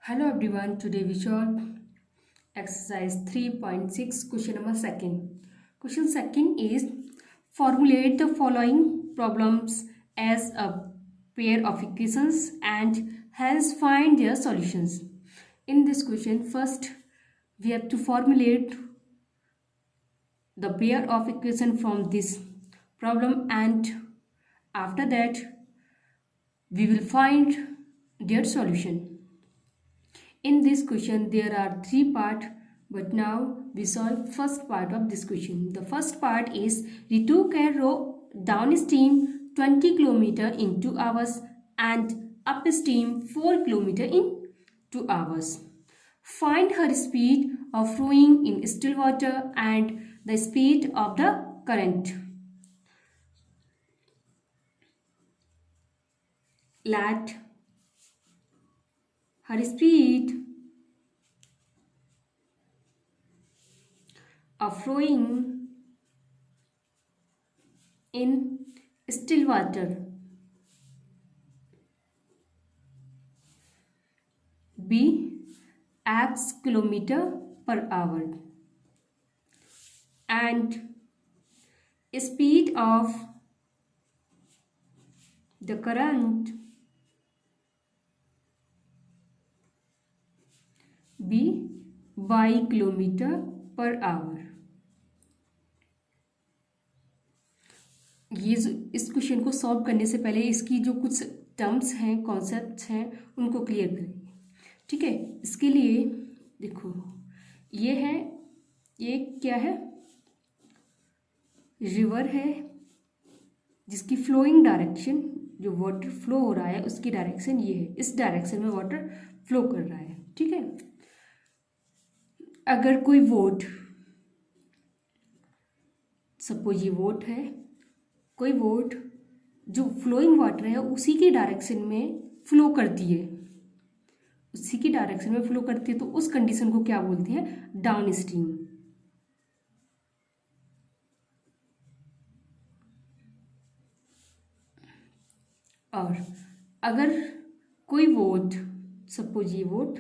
Hello everyone, today we solve exercise 3.6 question number second. Question second is formulate the following problems as a pair of equations and hence find their solutions. In this question, first we have to formulate the pair of equation from this problem and after that we will find their solution. In this question, there are three parts, but now we solve first part of this question. The first part is Ritu can row downstream 20 km in 2 hours and upstream 4 km in 2 hours. Find her speed of rowing in still water and the speed of the current. Let her speed of rowing in still water be x kilometer per hour and speed of the current be by kilometer per hour. ये जो इस question को solve करने से पहले इसकी जो कुछ टर्म्स हैं, कॉन्सेप्ट्स हैं, उनको क्लियर करेंगे. ठीक है, इसके लिए देखो ये है, ये क्या है, रिवर है जिसकी फ्लोइंग डायरेक्शन, जो वाटर फ्लो हो रहा है उसकी डायरेक्शन ये है, इस डायरेक्शन में वाटर फ्लो कर रहा है. ठीक है, अगर कोई वोट, सपोज ये वोट है, कोई वोट जो फ्लोइंग वाटर है उसी की डायरेक्शन में फ्लो करती है, उसी की डायरेक्शन में फ्लो करती है, तो उस कंडीशन को क्या बोलते हैं, डाउन स्ट्रीम. और अगर कोई वोट, सपोज ये वोट,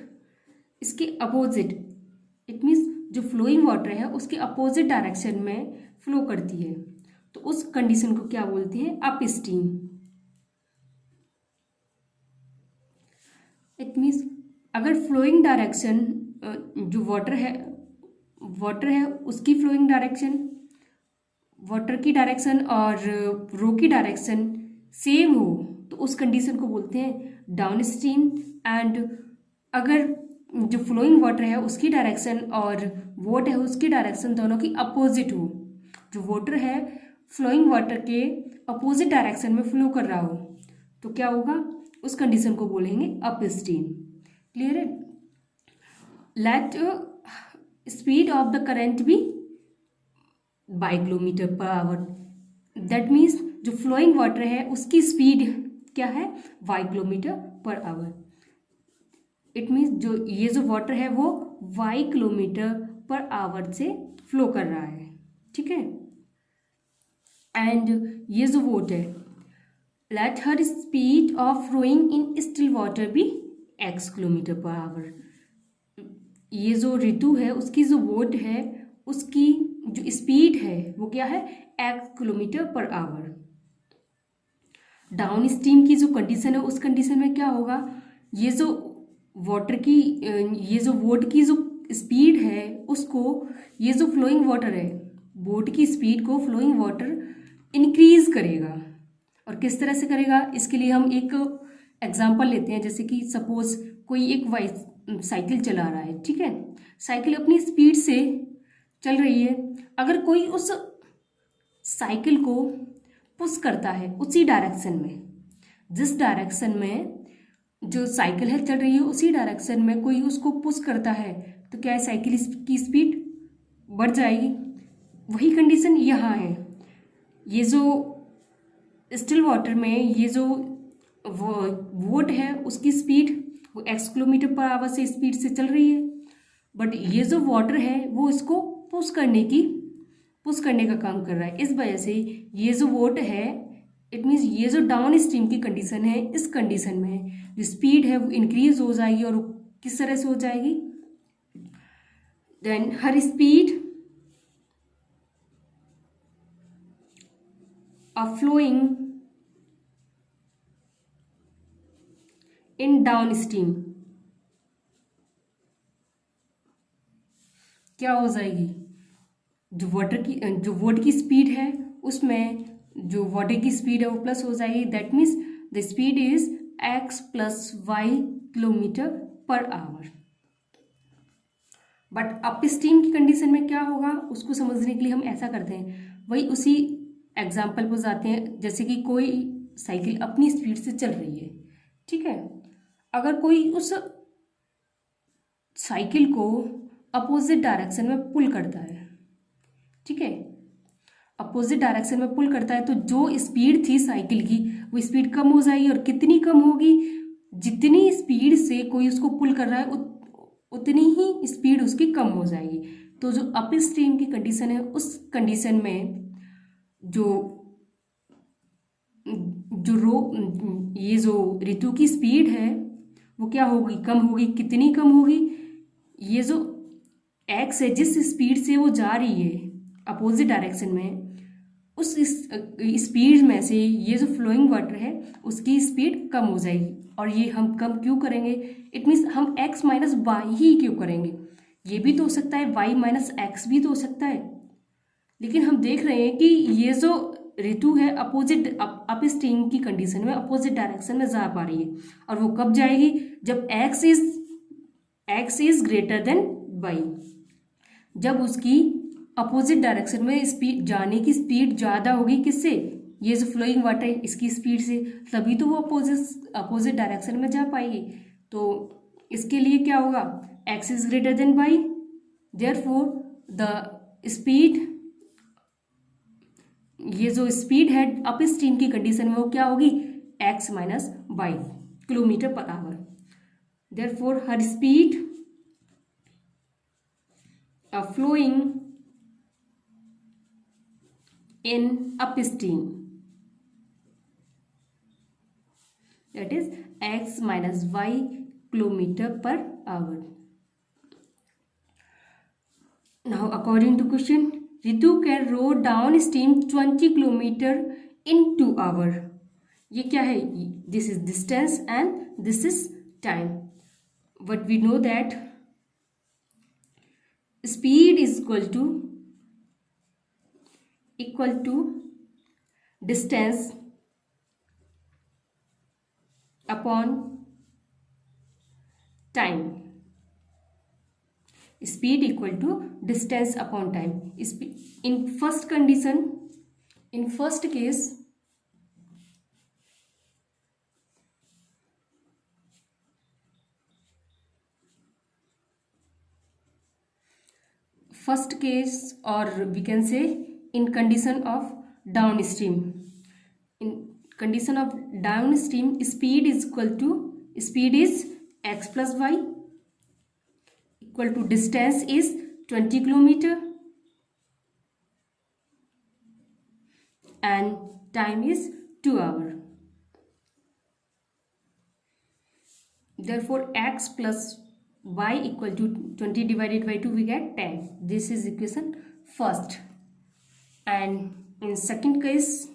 इसके अपोजिट, इट मीन्स जो फ्लोइंग वाटर है उसके अपोजिट डायरेक्शन में फ्लो करती है, तो उस कंडीशन को क्या बोलते हैं, अप स्ट्रीम. इट मीन्स अगर फ्लोइंग डायरेक्शन जो वाटर है उसकी फ्लोइंग डायरेक्शन, वाटर की डायरेक्शन और रो की डायरेक्शन सेम हो तो उस कंडीशन को बोलते हैं डाउन स्ट्रीम. एंड अगर जो फ्लोइंग वाटर है उसकी डायरेक्शन और वोट है उसकी डायरेक्शन दोनों की अपोजिट हो, जो वाटर है फ्लोइंग वाटर के अपोजिट डायरेक्शन में फ्लो कर रहा हो, तो क्या होगा, उस कंडीशन को बोलेंगे अप स्ट्रीम. क्लियर है. Let speed of the current be by kilometre per hour. That means जो फ्लोइंग वाटर है उसकी स्पीड क्या है, y kilometre per hour. It means जो ये जो वाटर है वो y किलोमीटर पर आवर से फ्लो कर रहा है. ठीक है, एंड ये जो वोट है, let her speed of rowing in still water be x kilometre per hour. ये जो ऋतु है उसकी जो वोट है उसकी जो स्पीड है वो क्या है, x kilometre per our. Down stream की जो कंडीशन है उस कंडीशन में क्या होगा, ये जो वाटर की, ये जो वोट की जो स्पीड है उसको ये जो फ्लोइंग वाटर है, बोट की स्पीड को फ्लोइंग वाटर इंक्रीज करेगा. और किस तरह से करेगा, इसके लिए हम एक एग्जांपल लेते हैं. जैसे कि सपोज कोई एक साइकिल चला रहा है. ठीक है, साइकिल अपनी स्पीड से चल रही है, अगर कोई उस साइकिल को पुश करता है उसी डायरेक्शन में, जिस डायरेक्शन में जो साइकिल है चल रही है उसी डायरेक्शन में कोई उसको पुश करता है, तो क्या है, साइकिल की स्पीड बढ़ जाएगी. वही कंडीशन यहाँ है. ये जो स्टिल वाटर में ये जो वोट है उसकी स्पीड वो x किलोमीटर पर आवर से स्पीड से चल रही है, बट ये जो वाटर है वो इसको पुश करने का काम कर रहा है. इस वजह से ये जो वोट है, इट मीन्स ये जो डाउन स्ट्रीम की कंडीशन है, इस कंडीशन में जो स्पीड है वो इंक्रीज हो जाएगी और किस तरह से हो जाएगी? Then her speed of flowing in downstream क्या हो जाएगी? जो वाटर की स्पीड है उसमें जो वाटर की स्पीड है वो प्लस हो जाएगी। That means the speed is x plus y kilometre per hour. But upstream की कंडीशन में क्या होगा उसको समझने के लिए हम ऐसा करते हैं, वही उसी एग्जाम्पल पर जाते हैं। जैसे कि कोई साइकिल अपनी स्पीड से चल रही है, ठीक है। अगर कोई उस साइकिल को अपोजिट डायरेक्शन में पुल करता है, ठीक है, अपोजिट डायरेक्शन में पुल करता है, तो जो स्पीड थी साइकिल की वो स्पीड कम हो जाएगी। और कितनी कम होगी? जितनी स्पीड से कोई उसको पुल कर रहा है उतनी ही स्पीड उसकी कम हो जाएगी। तो जो अप स्ट्रीम की कंडीशन है उस कंडीशन में जो ये जो ऋतु की स्पीड है वो क्या होगी? कम होगी। कितनी कम होगी? ये जो एक्स है जिस स्पीड से वो जा रही है अपोजिट डायरेक्शन में, उस स्पीड में से ये जो फ्लोइंग वाटर है उसकी स्पीड कम हो जाएगी। और ये हम कम क्यों करेंगे? इट मीन्स हम x माइनस वाई ही क्यों करेंगे? ये भी तो हो सकता है, y माइनस एक्स भी तो हो सकता है। लेकिन हम देख रहे हैं कि ये जो ऋतु है अपोजिट अप स्ट्रीम की कंडीशन में अपोजिट डायरेक्शन में जा पा रही है। और वो कब जाएगी? जब x is greater than y, जब उसकी अपोजिट डायरेक्शन में स्पीड जाने की स्पीड ज़्यादा होगी। किससे? ये जो फ्लोइंग वाटर है इसकी स्पीड से, तभी तो वो अपोजिट डायरेक्शन में जा पाएगी। तो इसके लिए क्या होगा? x is greater than y, therefore the speed, ये जो स्पीड है अप स्ट्रीम की कंडीशन में वो क्या होगी? x minus y kilometre per hour. Therefore her speed of flowing in upstream, that is x minus y kilometer per hour. Now according to question, Ritu can row downstream 20 kilometer in 2 hours. ये क्या है? This is distance and this is time. But we know that speed is equal to distance upon time. Speed equal to distance upon time. In first condition, in first case, or we can say in condition of downstream. In condition of downstream, speed is x plus y equal to distance is 20 kilometer and time is 2 hours. Therefore x plus y equal to 20 divided by 2, we get 10. This is equation first. And in second case,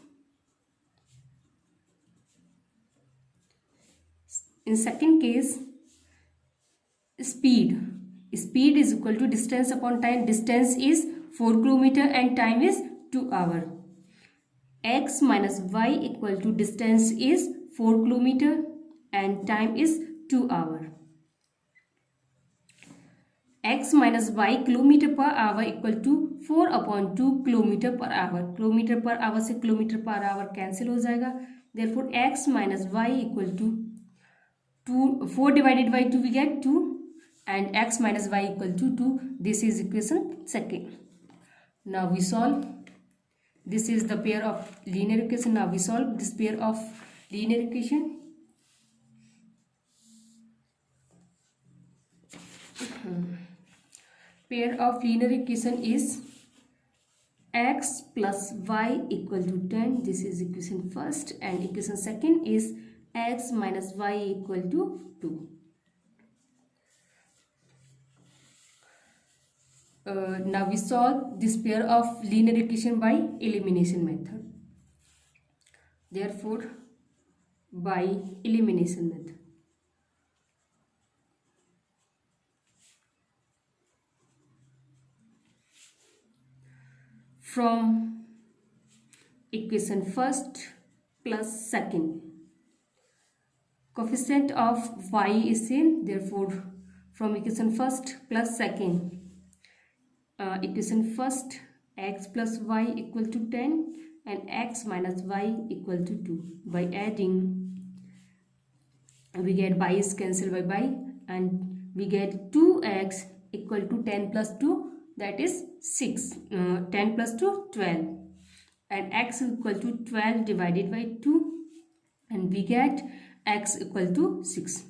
speed is equal to distance upon time. Distance is 4 kilometer and time is 2 hours. X minus y equal to distance is 4 kilometer and time is 2 hours. x minus y kilometre per hour equal to 4/2 kilometre per hour. Kilometre per hour से kilometre per hour cancel हो जाएगा। Therefore x minus y equal to 4 divided by 2 we get 2 and x minus y equal to 2. This is equation second. Now we solve. This is the pair of linear equation. Now we solve this pair of linear equation. Pair of linear equation is x plus y equal to 10. This is equation first, and equation second is x minus y equal to 2. Now we solve this pair of linear equation by elimination method. Therefore, by elimination method, from equation first plus second, coefficient of y is same. Therefore, from equation first plus second, equation first, x plus y equal to 10 and x minus y equal to 2. By adding, we get y is cancelled by y and we get 2x equal to 10 plus 2, that is 6. 10 plus 2, 12, and x equal to 12 divided by 2, and we get x equal to 6.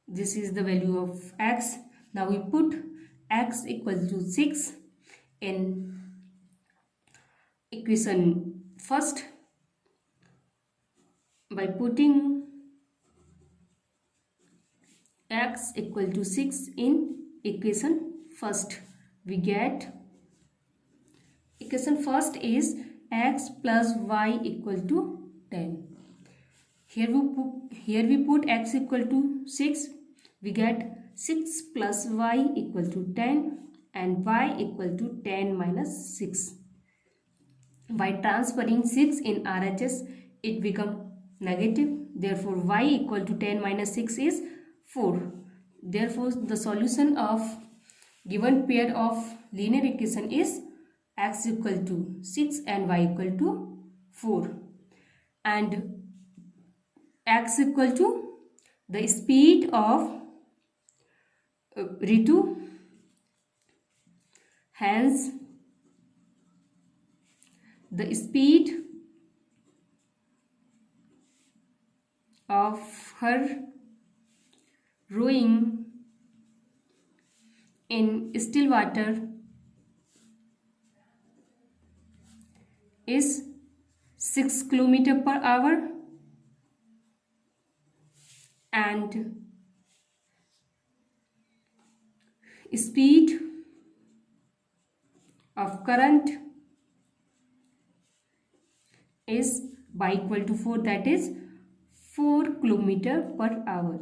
This is the value of x. Now we put x equal to 6 in equation first. By putting x equal to 6 in equation first, we get equation first is x plus y equal to 10. Here we put x equal to 6. We get 6 plus y equal to 10 and y equal to 10 minus 6. By transferring 6 in RHS, it becomes negative. Therefore, y equal to 10 minus 6 is 4. Therefore, the solution of given pair of linear equation is x equal to 6 and y equal to 4. And x equal to the speed of Ritu. Hence, the speed of her rowing in still water is 6 km per hour, and speed of current is y equal to 4, that is 4 km per hour.